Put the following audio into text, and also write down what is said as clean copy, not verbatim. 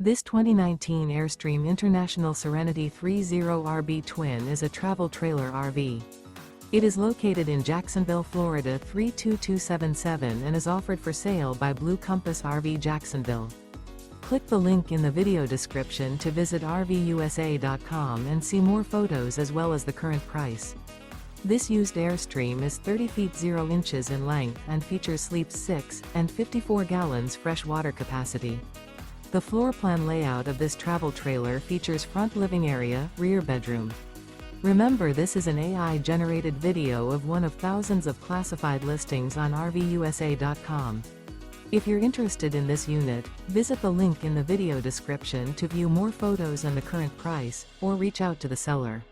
This 2019 Airstream International Serenity 30RB Twin is a travel trailer RV. It is located in Jacksonville, Florida 32277 and is offered for sale by Blue Compass RV Jacksonville. Click the link in the video description to visit RVUSA.com and see more photos as well as the current price. This used Airstream is 30 feet 0 inches in length and features sleeps 6 and 54 gallons fresh water capacity. The floor plan layout of this travel trailer features front living area, rear bedroom. Remember, this is an AI-generated video of one of thousands of classified listings on RVUSA.com. If you're interested in this unit, visit the link in the video description to view more photos and the current price, or reach out to the seller.